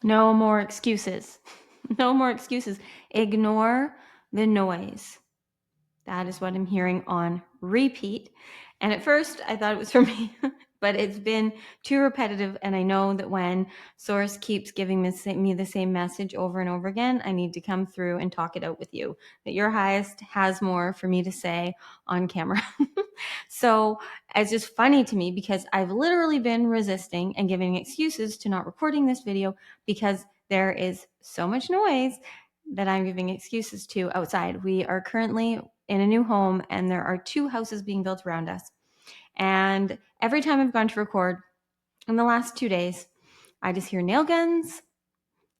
No more excuses. No more excuses. Ignore the noise. That is what I'm hearing on repeat. And at first, I thought it was for me, but it's been too repetitive. And I know that when Source keeps giving me the same message over and over again, I need to come through and talk it out with you, that your highest has more for me to say on camera. So it's just funny to me because I've literally been resisting and giving excuses to not recording this video because there is so much noise that I'm giving excuses to outside. We are currently in a new home and there are 2 houses being built around us. And every time I've gone to record in the last 2 days, I just hear nail guns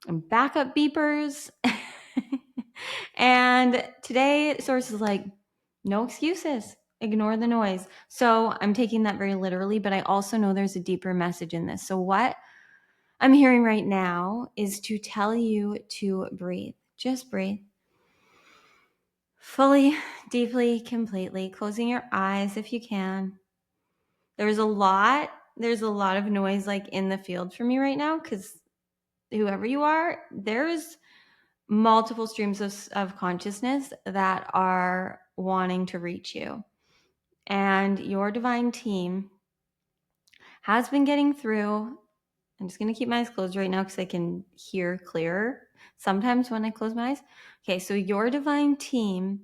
and backup beepers. And today, Source is like, no excuses. Ignore the noise. So I'm taking that very literally, but I also know there's a deeper message in this. So what I'm hearing right now is to tell you to breathe. Just breathe. Fully, deeply, completely. Closing your eyes if you can. There's a lot of noise like in the field for me right now because whoever you are, there's multiple streams of consciousness that are wanting to reach you. And your divine team has been getting through. I'm just going to keep my eyes closed right now because I can hear clearer sometimes when I close my eyes. Okay, so your divine team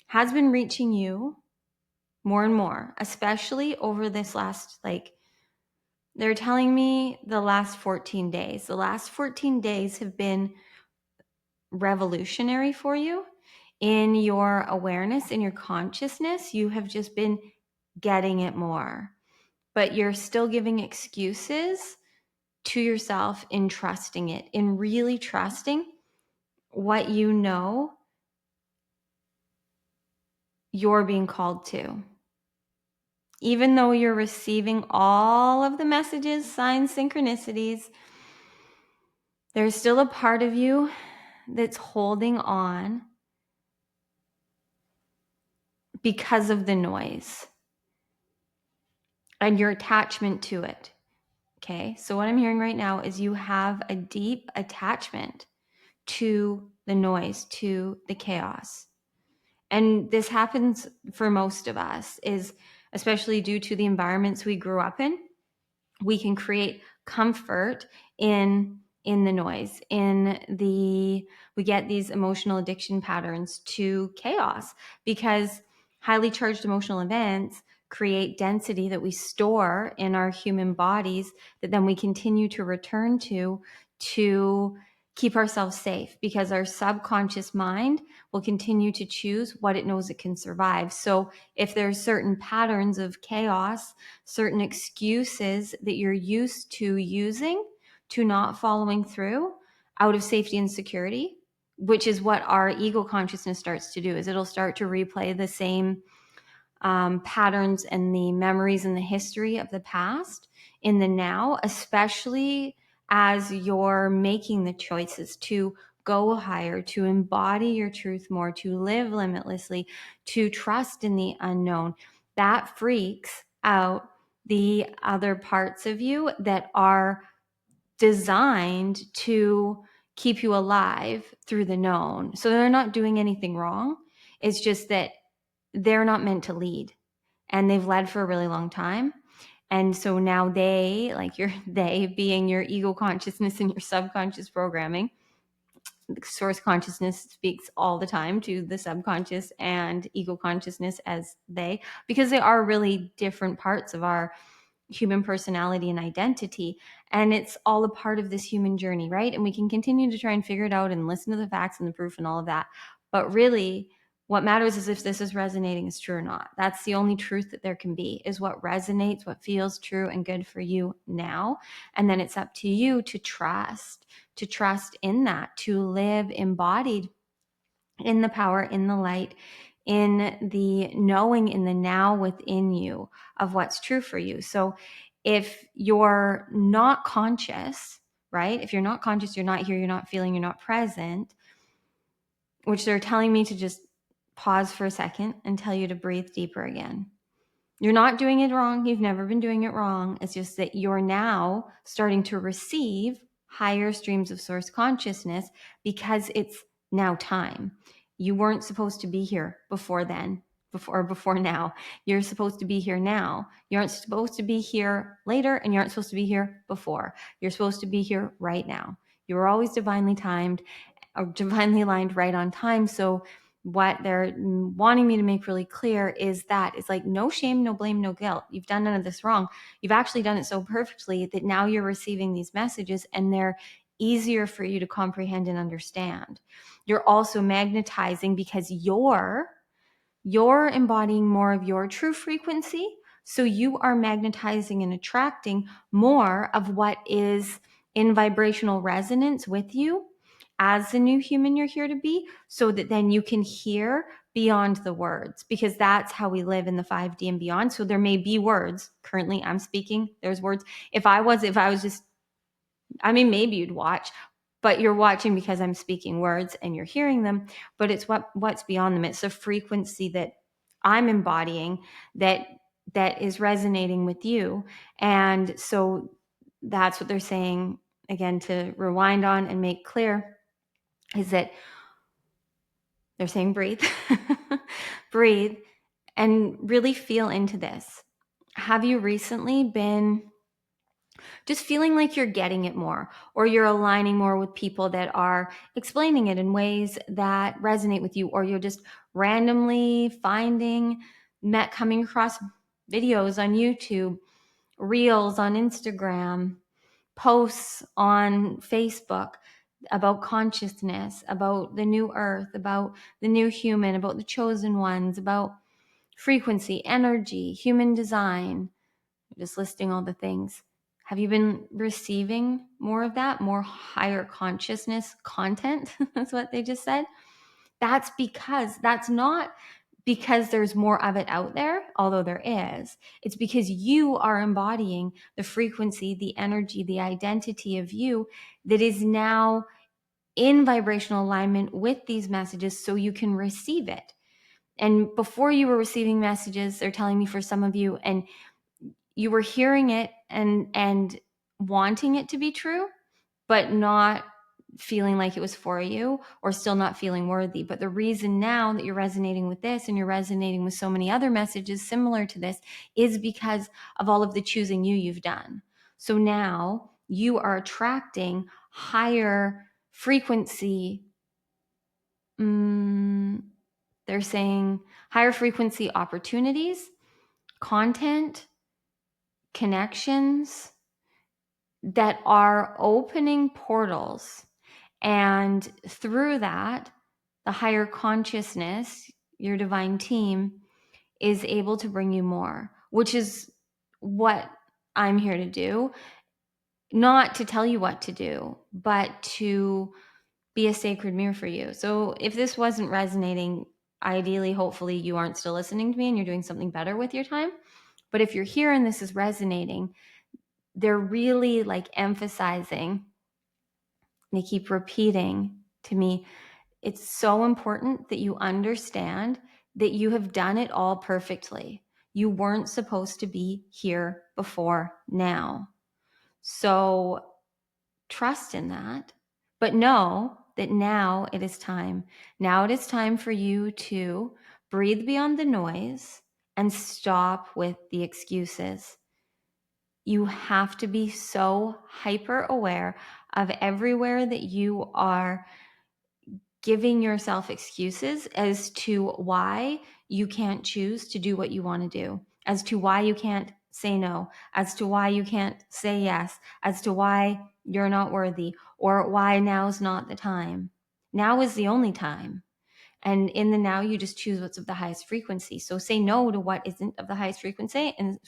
has been reaching you more and more, especially over this last, they're telling me the last 14 days. The last 14 days have been revolutionary for you in your awareness, in your consciousness. You have just been getting it more, but you're still giving excuses to yourself in trusting it, in really trusting what you know you're being called to. Even though you're receiving all of the messages, signs, synchronicities, there's still a part of you that's holding on because of the noise and your attachment to it. Okay, so what I'm hearing right now is you have a deep attachment to the noise, to the chaos. And this happens for most of us, is especially due to the environments we grew up in. We can create comfort in the noise, we get these emotional addiction patterns to chaos because highly charged emotional events create density that we store in our human bodies that then we continue to return to keep ourselves safe, because our subconscious mind will continue to choose what it knows it can survive. So if there's certain patterns of chaos, certain excuses that you're used to using to not following through out of safety and security, which is what our ego consciousness starts to do, is it'll start to replay the same patterns and the memories and the history of the past in the now, especially as you're making the choices to go higher, to embody your truth more, to live limitlessly, to trust in the unknown. That freaks out the other parts of you that are designed to keep you alive through the known. So they're not doing anything wrong. It's just that they're not meant to lead, and they've led for a really long time. And so now they, they being your ego consciousness and your subconscious programming, source consciousness speaks all the time to the subconscious and ego consciousness as they, because they are really different parts of our human personality and identity. And it's all a part of this human journey, right? And we can continue to try and figure it out and listen to the facts and the proof and all of that. But really, what matters is if this is resonating as true or not. That's the only truth that there can be, is what resonates, what feels true and good for you now. And then it's up to you to trust in that, to live embodied in the power, in the light, in the knowing, in the now within you of what's true for you. So if you're not conscious, right? If you're not conscious, you're not here, you're not feeling, you're not present, which they're telling me to just pause for a second and tell you to breathe deeper again. You're not doing it wrong. You've never been doing it wrong. It's just that you're now starting to receive higher streams of source consciousness because it's now time. You weren't supposed to be here before then, before now. You're supposed to be here now. You aren't supposed to be here later, and you aren't supposed to be here before. You're supposed to be here right now. You were always divinely timed or divinely aligned right on time. So what they're wanting me to make really clear is that it's like no shame, no blame, no guilt. You've done none of this wrong. You've actually done it so perfectly that now you're receiving these messages and they're easier for you to comprehend and understand. You're also magnetizing because you're embodying more of your true frequency. So you are magnetizing and attracting more of what is in vibrational resonance with you as the new human you're here to be, so that then you can hear beyond the words, because that's how we live in the 5D and beyond. So there may be words. Currently I'm speaking, there's words. If I was just, I mean, maybe you'd watch, but you're watching because I'm speaking words and you're hearing them, but it's what's beyond them. It's a frequency that I'm embodying that is resonating with you. And so that's what they're saying, again, to rewind on and make clear, is that they're saying breathe, breathe, and really feel into this. Have you recently been just feeling like you're getting it more, or you're aligning more with people that are explaining it in ways that resonate with you, or you're just randomly coming across videos on YouTube, reels on Instagram, posts on Facebook about consciousness, about the new earth, about the new human, about the chosen ones, about frequency, energy, human design, just listing all the things. Have you been receiving more of that, more higher consciousness content? That's what they just said. That's not because there's more of it out there, although there is. It's because you are embodying the frequency, the energy, the identity of you that is now in vibrational alignment with these messages, so you can receive it. And before you were receiving messages, they're telling me for some of you, and you were hearing it and wanting it to be true, but not feeling like it was for you, or still not feeling worthy. But the reason now that you're resonating with this and you're resonating with so many other messages similar to this is because of all of the choosing you've done. So now you are attracting higher frequency. They're saying higher frequency opportunities, content, connections that are opening portals. And through that, the higher consciousness, your divine team, is able to bring you more, which is what I'm here to do. Not to tell you what to do, but to be a sacred mirror for you. So if this wasn't resonating, ideally, hopefully you aren't still listening to me and you're doing something better with your time. But if you're here and this is resonating, they're really like emphasizing, they keep repeating to me, it's so important that you understand that you have done it all perfectly. You weren't supposed to be here before now. So trust in that, but know that now it is time. Now it is time for you to breathe beyond the noise and stop with the excuses. You have to be so hyper aware of everywhere that you are giving yourself excuses as to why you can't choose to do what you want to do, as to why you can't say no, as to why you can't say yes, as to why you're not worthy, or why now's not the time. Now is the only time. And in the now, you just choose what's of the highest frequency. So say no to what isn't of the highest frequency and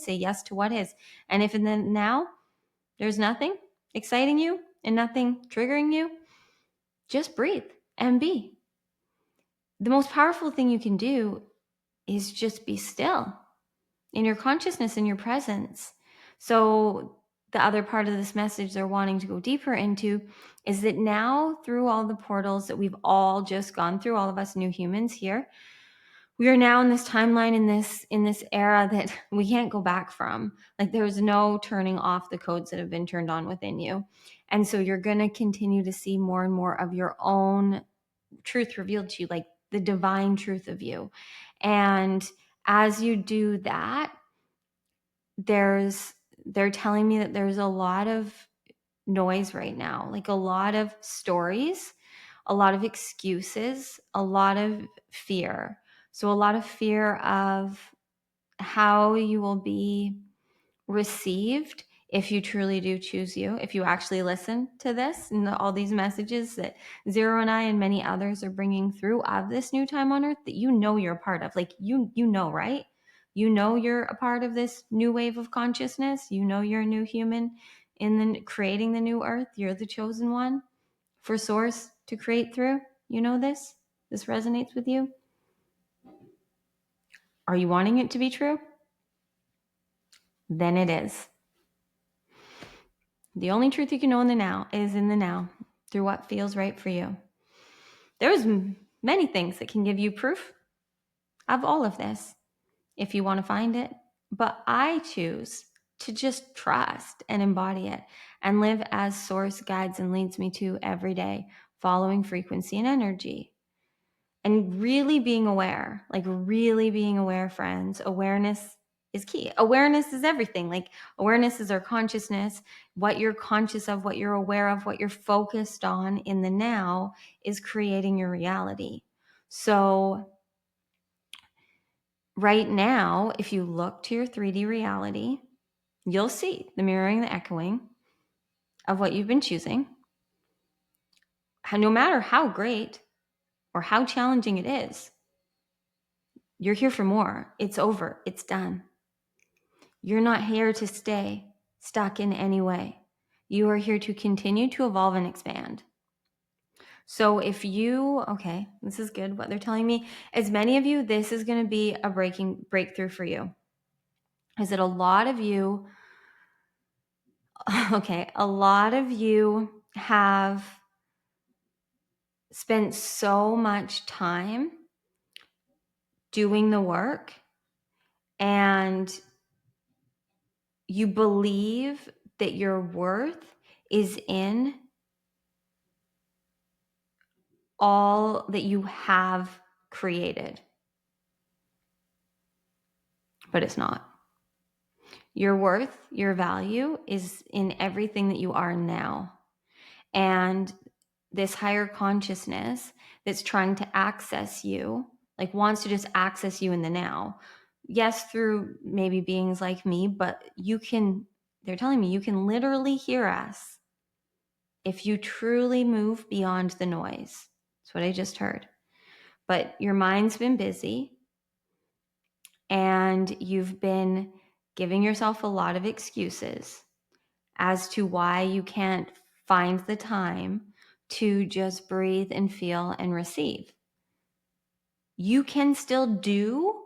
say yes to what is. And if in the now there's nothing exciting you and nothing triggering you, just breathe and be. The most powerful thing you can do is just be still in your consciousness, in your presence. So the other part of this message they're wanting to go deeper into is that now, through all the portals that we've all just gone through, all of us new humans here, we are now in this timeline, in this era that we can't go back from. Like, there's no turning off the codes that have been turned on within you. And so you're going to continue to see more and more of your own truth revealed to you, like the divine truth of you. And as you do that, they're telling me that there's a lot of noise right now, like a lot of stories, a lot of excuses, a lot of fear. So a lot of fear of how you will be received if you truly do choose you, if you actually listen to this and all these messages that Zero and I and many others are bringing through of this new time on earth that you know you're a part of. Like, you know, right? You know you're a part of this new wave of consciousness. You know you're a new human in the creating the new earth. You're the chosen one for source to create through. You know this? This resonates with you? Are you wanting it to be true? Then it is. The only truth you can know in the now is in the now, through what feels right for you. There's many things that can give you proof of all of this if you want to find it. But I choose to just trust and embody it and live as source guides and leads me to every day, following frequency and energy. And really being aware, like really being aware, friends. Awareness is key. Awareness is everything. Like, awareness is our consciousness. What you're conscious of, what you're aware of, what you're focused on in the now is creating your reality. So right now, if you look to your 3D reality, you'll see the mirroring, the echoing of what you've been choosing. No matter how great or how challenging it is, you're here for more. It's over. It's done. You're not here to stay stuck in any way. You are here to continue to evolve and expand. So if you, okay, this is good. What they're telling me is many of you, this is going to be a breakthrough for you. Is that a lot of you, okay, a lot of you have spent so much time doing the work, and you believe that your worth is in all that you have created. But it's not. Your worth, your value is in everything that you are now. And this higher consciousness that's trying to access you, like wants to just access you in the now. Yes, through maybe beings like me, but they're telling me you can literally hear us if you truly move beyond the noise. That's what I just heard. But your mind's been busy and you've been giving yourself a lot of excuses as to why you can't find the time to just breathe and feel and receive. You can still do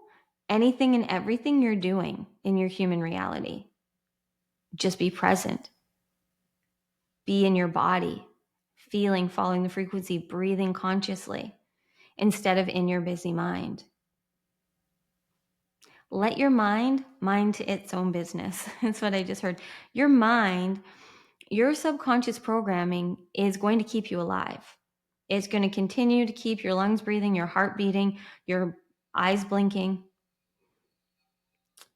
anything and everything you're doing in your human reality. Just be present. Be in your body, feeling, following the frequency, breathing consciously instead of in your busy mind. Let your mind to its own business. That's what I just heard. Your mind, your subconscious programming is going to keep you alive. It's going to continue to keep your lungs breathing, your heart beating, your eyes blinking.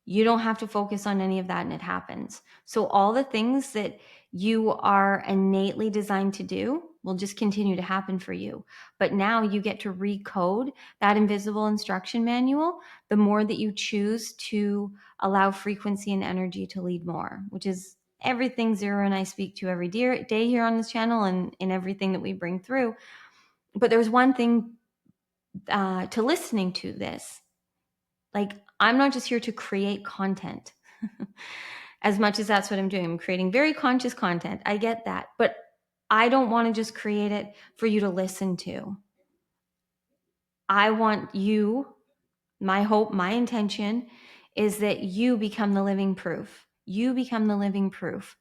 You don't have to focus on any of that, and it happens. So all the things that you are innately designed to do will just continue to happen for you. But now you get to recode that invisible instruction manual the more that you choose to allow frequency and energy to lead more, which is everything Zero and I speak to every day here on this channel and in everything that we bring through. But there's one thing to listening to this. Like, I'm not just here to create content as much as that's what I'm doing. I'm creating very conscious content. I get that. But I don't want to just create it for you to listen to. I want you, my hope, my intention is that you become the living proof. You become the living proof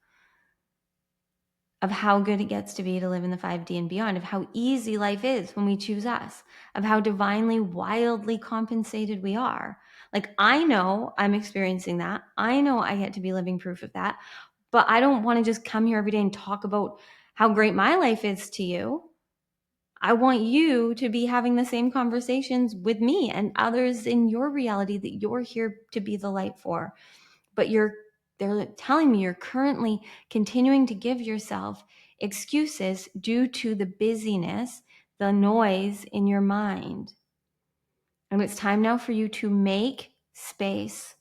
of how good it gets to be to live in the 5D and beyond, of how easy life is when we choose us, of how divinely, wildly compensated we are. Like, I know I'm experiencing that. I know I get to be living proof of that, but I don't want to just come here every day and talk about how great my life is to you. I want you to be having the same conversations with me and others in your reality that you're here to be the light for. But they're telling me you're currently continuing to give yourself excuses due to the busyness, the noise in your mind. And it's time now for you to make space,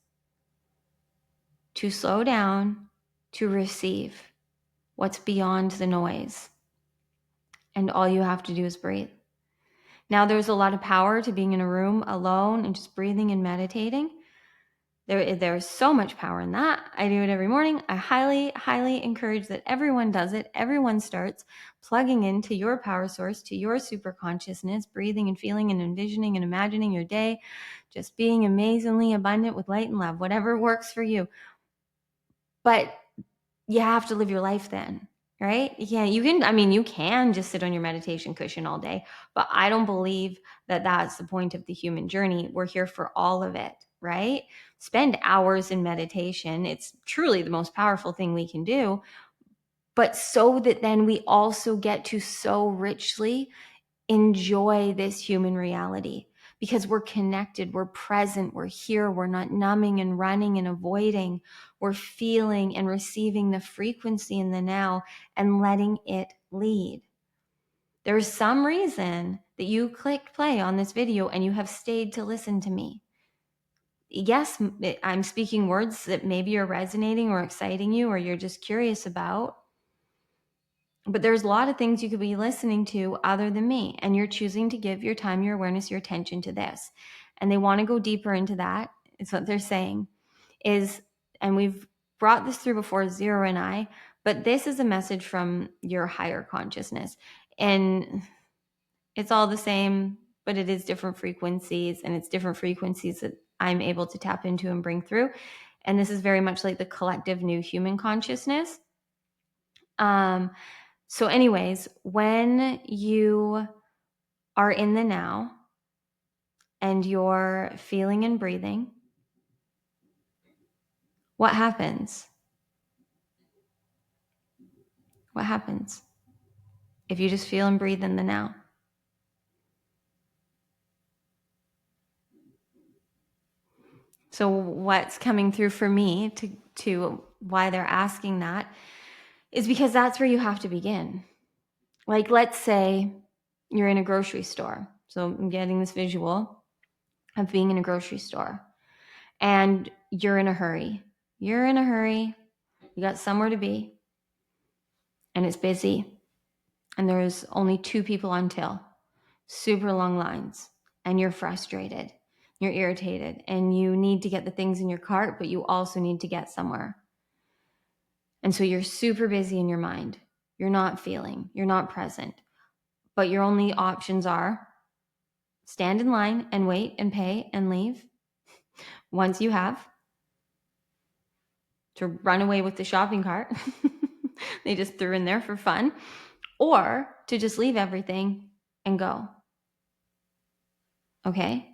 to slow down, to receive what's beyond the noise. And all you have to do is breathe. Now, there's a lot of power to being in a room alone and just breathing and meditating. There's so much power in that. I do it every morning. I highly, highly encourage that everyone does it. Everyone starts plugging into your power source, to your super consciousness, breathing and feeling and envisioning and imagining your day, just being amazingly abundant with light and love, whatever works for you. But you have to live your life then, right? You can just sit on your meditation cushion all day, but I don't believe that that's the point of the human journey. We're here for all of it, right? Spend hours in meditation. It's truly the most powerful thing we can do, but so that then we also get to so richly enjoy this human reality, because we're connected, we're present, we're here, we're not numbing and running and avoiding. We're feeling and receiving the frequency in the now and letting it lead. There's some reason that you clicked play on this video and you have stayed to listen to me. Yes, I'm speaking words that maybe are resonating or exciting you, or you're just curious about. But there's a lot of things you could be listening to other than me, and you're choosing to give your time, your awareness, your attention to this. And they want to go deeper into that. It's what they're saying is, and we've brought this through before, Zero and I, but this is a message from your higher consciousness. And it's all the same, but it is different frequencies, and it's different frequencies that I'm able to tap into and bring through. And this is very much like the collective new human consciousness. So anyways, when you are in the now and you're feeling and breathing, what happens? What happens if you just feel and breathe in the now? So what's coming through for me to why they're asking that is because that's where you have to begin. Like, let's say you're in a grocery store. So I'm getting this visual of being in a grocery store and you're in a hurry. You're in a hurry. You got somewhere to be and it's busy. And there's only 2 people on till, super long lines, and you're frustrated, you're irritated, and you need to get the things in your cart, but you also need to get somewhere. And so you're super busy in your mind. You're not feeling, you're not present, but your only options are stand in line and wait and pay and leave once you have, to run away with the shopping cart they just threw in there for fun, or to just leave everything and go. Okay?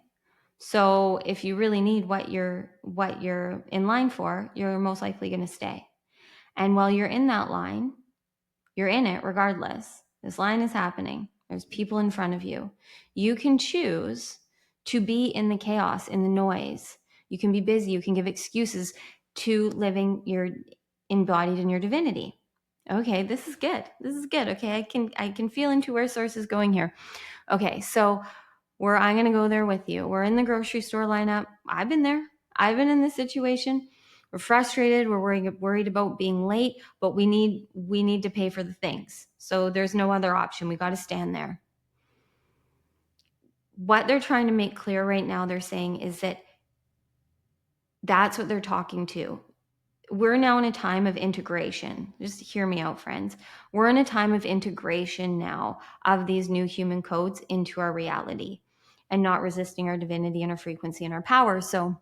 So if you really need what you're in line for, you're most likely going to stay. And while you're in that line, you're in it regardless. This line is happening. There's people in front of you. You can choose to be in the chaos, in the noise. You can be busy. You can give excuses to living your embodied in your divinity. Okay, this is good. This is good. Okay, I can feel into where source is going here. Okay, so I'm going to go there with you. We're in the grocery store lineup. I've been there. I've been in this situation. We're frustrated. We're worried about being late, but we need to pay for the things. So there's no other option. We got to stand there. What they're trying to make clear right now, they're saying, is that that's what they're talking to. We're now in a time of integration. Just hear me out, friends. We're in a time of integration now of these new human codes into our reality and not resisting our divinity and our frequency and our power. So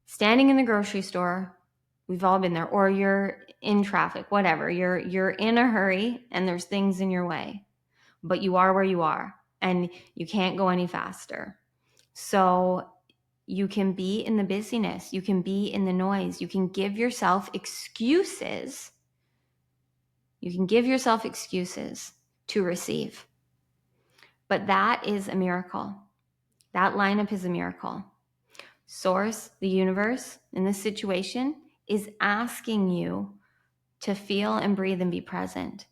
standing in the grocery store, We've all been there. Or you're in traffic, whatever. You're in a hurry and there's things in your way, but you are where you are and you can't go any faster. So you can be in the busyness, you can be in the noise, you can give yourself excuses. You can give yourself excuses to receive. But that is a miracle. That lineup is a miracle. Source, the universe, in this situation, is asking you to feel and breathe and be present.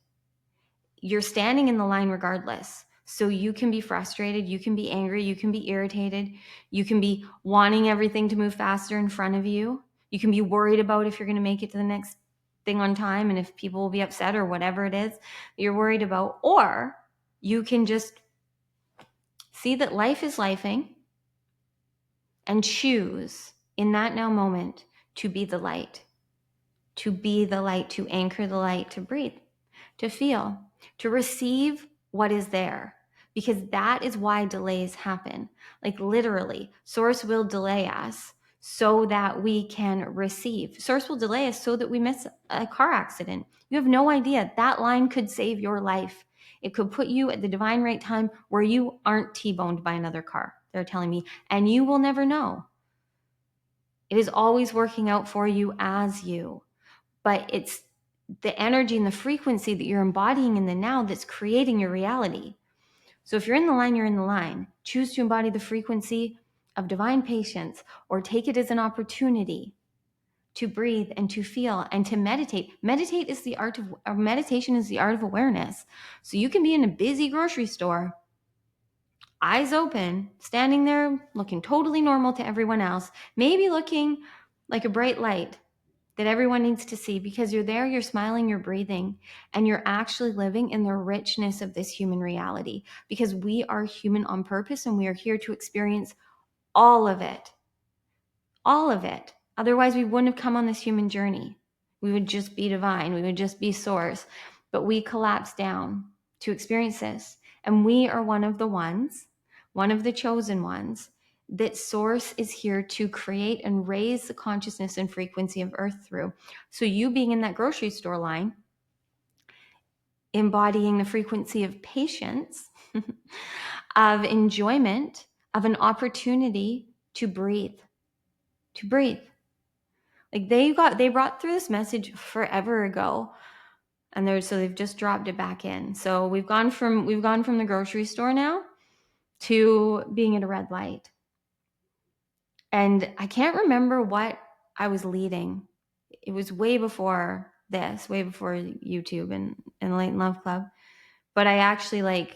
You're standing in the line regardless. So you can be frustrated, you can be angry, you can be irritated, you can be wanting everything to move faster in front of you. You can be worried about if you're going to make it to the next thing on time and if people will be upset or whatever it is you're worried about. Or you can just see that life is lifing and choose in that now moment to be the light, to be the light, to anchor the light, to breathe, to feel, to receive what is there. Because that is why delays happen. Like literally, Source will delay us so that we can receive. Source will delay us so that we miss a car accident. You have no idea. That line could save your life. It could put you at the divine right time where you aren't T-boned by another car, they're telling me, and you will never know. It is always working out for you as you. But it's the energy and the frequency that you're embodying in the now that's creating your reality. So if you're in the line, you're in the line. Choose to embody the frequency of divine patience or take it as an opportunity to breathe and to feel and to meditate. Meditation is the art of awareness. So you can be in a busy grocery store, eyes open, standing there looking totally normal to everyone else, maybe looking like a bright light that everyone needs to see, because you're there, you're smiling, you're breathing, and you're actually living in the richness of this human reality, because we are human on purpose and we are here to experience all of it. All of it. Otherwise, we wouldn't have come on this human journey. We would just be divine. We would just be source. But we collapse down to experience this. And we are one of the ones, one of the chosen ones, that source is here to create and raise the consciousness and frequency of earth through. So you being in that grocery store line, embodying the frequency of patience, of enjoyment, of an opportunity to breathe, to breathe. Like they brought through this message forever ago, and they've just dropped it back in. So we've gone from the grocery store now to being at a red light. And I can't remember what I was leading. It was way before this, way before YouTube and Light and Love Club. But I actually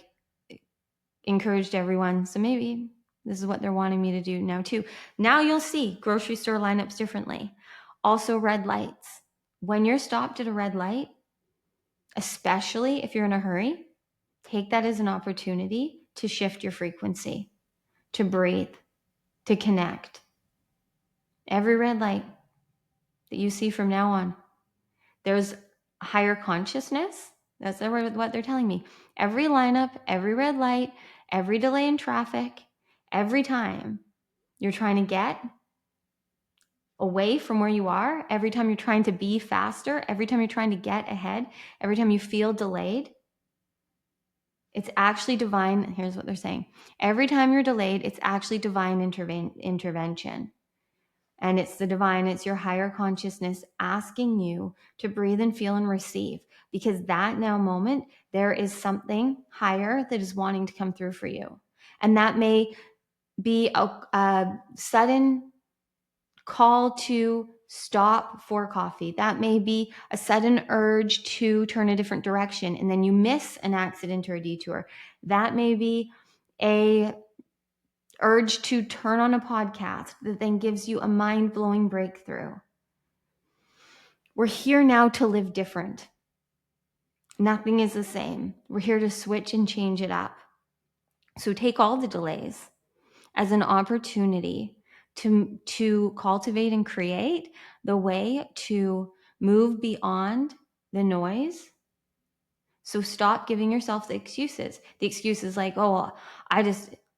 encouraged everyone. So maybe this is what they're wanting me to do now too. Now you'll see grocery store lineups differently. Also red lights. When you're stopped at a red light, especially if you're in a hurry, take that as an opportunity to shift your frequency, to breathe, to connect. Every red light that you see from now on, there's higher consciousness. That's what they're telling me. Every lineup, every red light, every delay in traffic, every time you're trying to get away from where you are, every time you're trying to be faster, every time you're trying to get ahead, every time you feel delayed, it's actually divine. Here's what they're saying. Every time you're delayed, it's actually divine intervention. And it's the divine, it's your higher consciousness asking you to breathe and feel and receive, because that now moment, there is something higher that is wanting to come through for you. And that may be a sudden call to stop for coffee. That may be a sudden urge to turn a different direction and then you miss an accident or a detour. That may be a urge to turn on a podcast that then gives you a mind-blowing breakthrough. We're here now to live different. Nothing is the same. We're here to switch and change it up. So take all the delays as an opportunity to cultivate and create the way to move beyond the noise. So stop giving yourself the excuses. The excuses like, oh, well,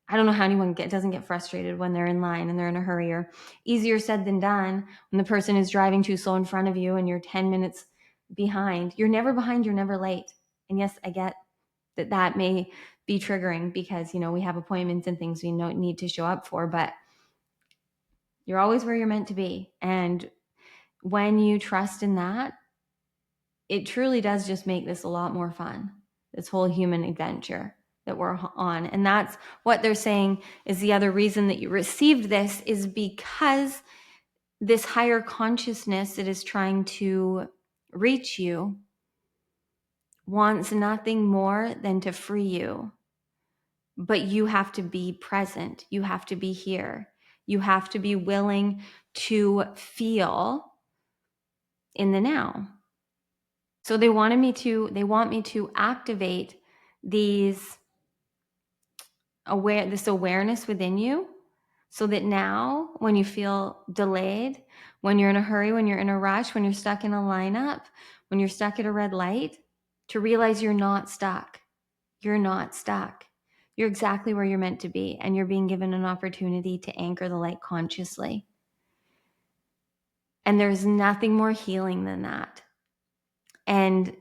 I don't know how anyone doesn't get frustrated when they're in line and they're in a hurry, or easier said than done when the person is driving too slow in front of you and you're 10 minutes behind. You're never behind, you're never late. And yes, I get that may be triggering because, we have appointments and things we need to show up for, but you're always where you're meant to be. And when you trust in that, it truly does just make this a lot more fun, this whole human adventure that we're on. And that's what they're saying is the other reason that you received this is because this higher consciousness that is trying to reach you wants nothing more than to free you. But you have to be present. You have to be here. You have to be willing to feel in the now. So they want me to activate this awareness within you, so that now when you feel delayed, when you're in a hurry, when you're in a rush, when you're stuck in a lineup, when you're stuck at a red light, to realize you're not stuck. You're not stuck. You're exactly where you're meant to be, and you're being given an opportunity to anchor the light consciously. And there's nothing more healing than that. And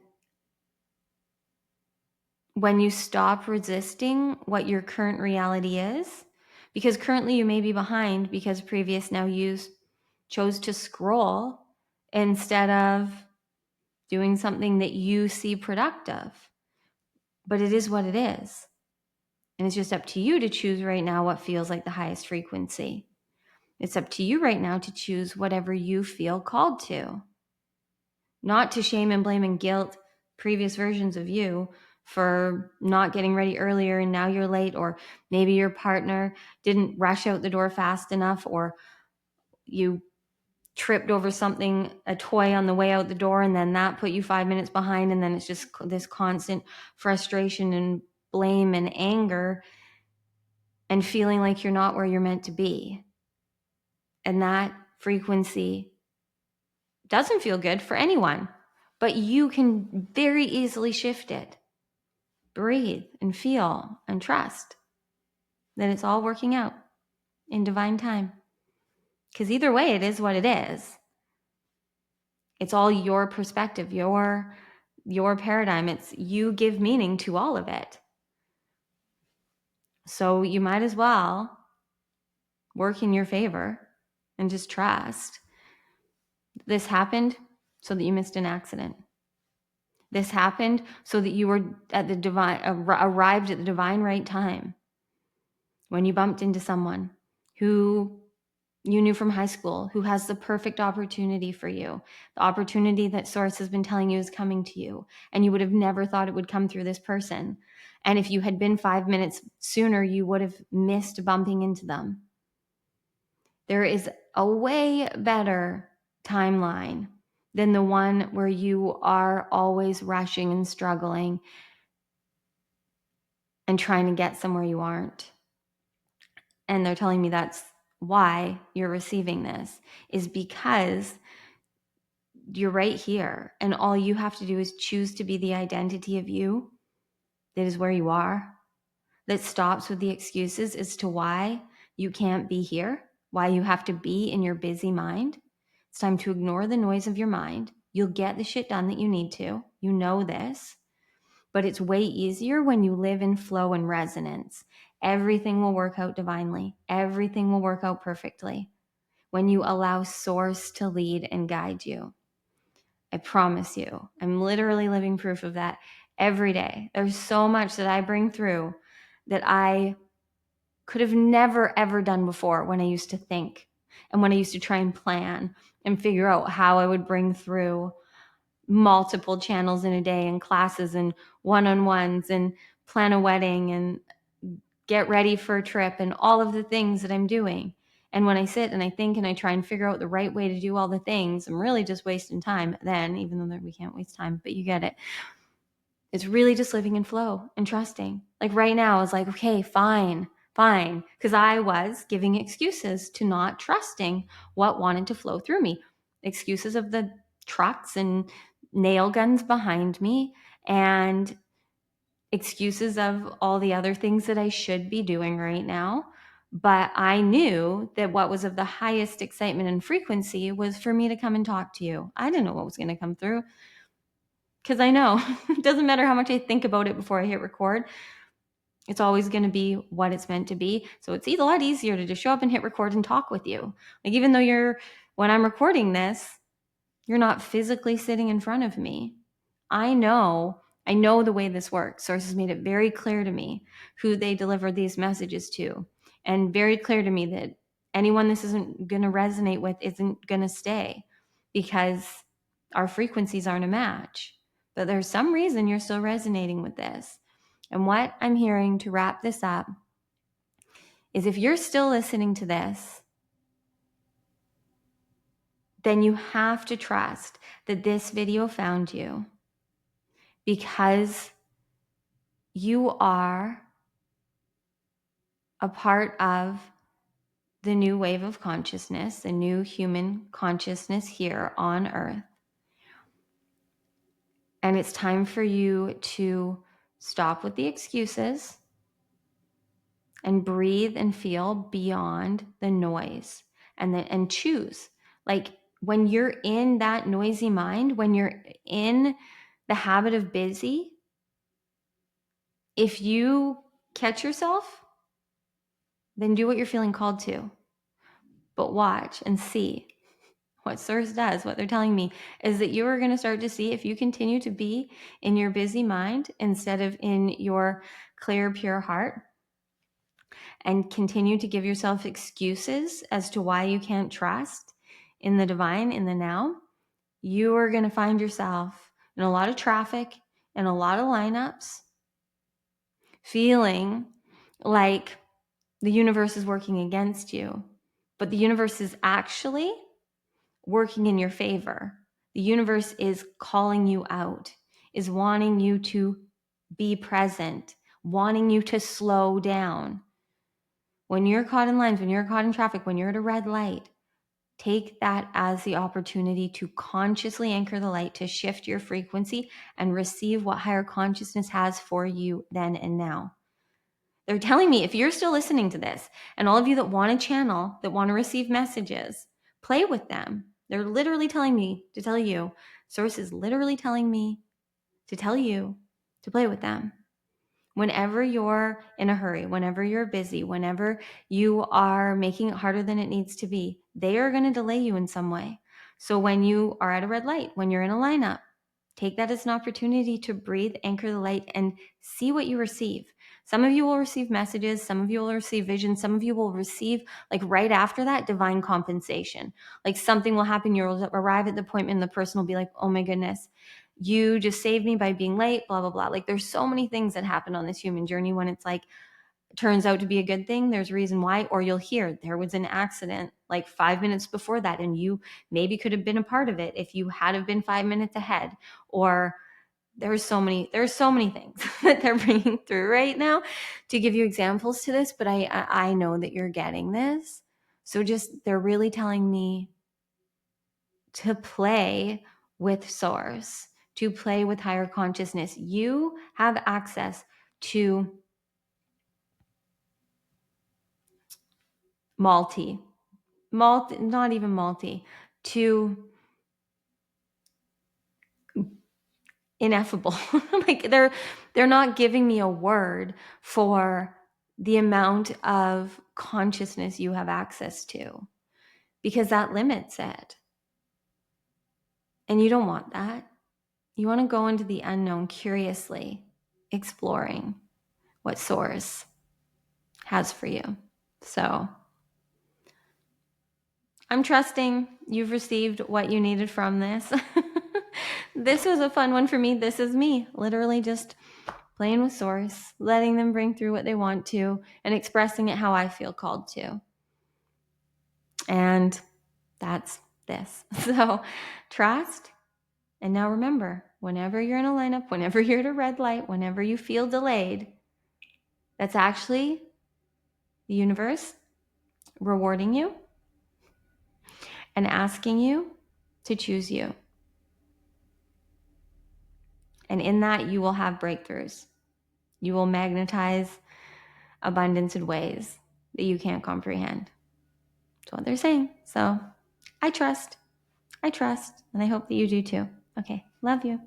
when you stop resisting what your current reality is, because currently you may be behind because previous now you chose to scroll instead of doing something that you see productive. But it is what it is. And it's just up to you to choose right now what feels like the highest frequency. It's up to you right now to choose whatever you feel called to. Not to shame and blame and guilt previous versions of you for not getting ready earlier and now you're late, or maybe your partner didn't rush out the door fast enough, or you tripped over something, a toy on the way out the door, and then that put you 5 minutes behind, and then it's just this constant frustration and blame and anger and feeling like you're not where you're meant to be. And that frequency doesn't feel good for anyone, but you can very easily shift it. Breathe and feel and trust that it's all working out in divine time. Because either way, it is what it is. It's all your perspective, your paradigm. It's you give meaning to all of it. So you might as well work in your favor and just trust. This happened so that you missed an accident. This happened so that you were at the arrived at the divine right time. When you bumped into someone who you knew from high school, who has the perfect opportunity for you, the opportunity that Source has been telling you is coming to you, and you would have never thought it would come through this person. And if you had been 5 minutes sooner, you would have missed bumping into them. There is a way better timeline than the one where you are always rushing and struggling and trying to get somewhere you aren't. And they're telling me that's why you're receiving this, is because you're right here. And all you have to do is choose to be the identity of you that is where you are, that stops with the excuses as to why you can't be here, why you have to be in your busy mind. It's time to ignore the noise of your mind. You'll get the shit done that you need to. You know this. But it's way easier when you live in flow and resonance. Everything will work out divinely. Everything will work out perfectly when you allow Source to lead and guide you. I promise you, I'm literally living proof of that every day. There's so much that I bring through that I could have never, ever done before when I used to think and when I used to try and plan and figure out how I would bring through multiple channels in a day and classes and one-on-ones and plan a wedding and get ready for a trip and all of the things that I'm doing. And when I sit and I think and I try and figure out the right way to do all the things, I'm really just wasting time then, even though we can't waste time, but you get it. It's really just living in flow and trusting. Like right now, I was like, okay, fine. Because I was giving excuses to not trusting what wanted to flow through me. Excuses of the trucks and nail guns behind me, and excuses of all the other things that I should be doing right now. But I knew that what was of the highest excitement and frequency was for me to come and talk to you. I didn't know what was going to come through, because I know it doesn't matter how much I think about it before I hit record. It's always going to be what it's meant to be. So it's a lot easier to just show up and hit record and talk with you. Like, even though when I'm recording this, you're not physically sitting in front of me. I know the way this works. Sources made it very clear to me who they delivered these messages to, and very clear to me that anyone this isn't going to resonate with isn't going to stay, because our frequencies aren't a match. But there's some reason you're still resonating with this. And what I'm hearing, to wrap this up, is if you're still listening to this, then you have to trust that this video found you, because you are a part of the new wave of consciousness, the new human consciousness here on Earth. And it's time for you to stop with the excuses and breathe and feel beyond the noise, and choose. Like, when you're in that noisy mind, when you're in the habit of busy, if you catch yourself, then do what you're feeling called to. But watch and see what Source does. What they're telling me is that you are going to start to see, if you continue to be in your busy mind instead of in your clear, pure heart, and continue to give yourself excuses as to why you can't trust in the divine, in the now, you are going to find yourself in a lot of traffic and a lot of lineups, feeling like the universe is working against you. But the universe is actually working in your favor. The universe is calling you out, is wanting you to be present, wanting you to slow down. When you're caught in lines, when you're caught in traffic, when you're at a red light, take that as the opportunity to consciously anchor the light, to shift your frequency and receive what higher consciousness has for you then and now. They're telling me, if you're still listening to this, and all of you that want to channel, that want to receive messages, play with them. They're literally telling me to tell you. Source is literally telling me to tell you to play with them. Whenever you're in a hurry, whenever you're busy, whenever you are making it harder than it needs to be, they are going to delay you in some way. So when you are at a red light, when you're in a lineup, take that as an opportunity to breathe, anchor the light, and see what you receive. Some of you will receive messages, some of you will receive visions, some of you will receive, like, right after that, divine compensation. Like, something will happen, you'll arrive at the appointment, and the person will be like, oh my goodness, you just saved me by being late, blah, blah, blah. Like, there's so many things that happen on this human journey when it's like, turns out to be a good thing, there's a reason why. Or you'll hear there was an accident like 5 minutes before that, and you maybe could have been a part of it if you had have been 5 minutes ahead. Or there's so many things that they're bringing through right now to give you examples to this. But I know that you're getting this. So just, they're really telling me to play with Source, to play with higher consciousness. You have access to not even multi, to ineffable. Like, they're not giving me a word for the amount of consciousness you have access to, because that limits it. And you don't want that. You want to go into the unknown, curiously exploring what Source has for you. So I'm trusting you've received what you needed from this. This was a fun one for me. This is me literally just playing with Source, letting them bring through what they want to, and expressing it how I feel called to. And that's this. So trust. And now remember, whenever you're in a lineup, whenever you're at a red light, whenever you feel delayed, that's actually the universe rewarding you and asking you to choose you. And in that, you will have breakthroughs. You will magnetize abundance in ways that you can't comprehend. That's what they're saying. So I trust, and I hope that you do too. Okay, love you.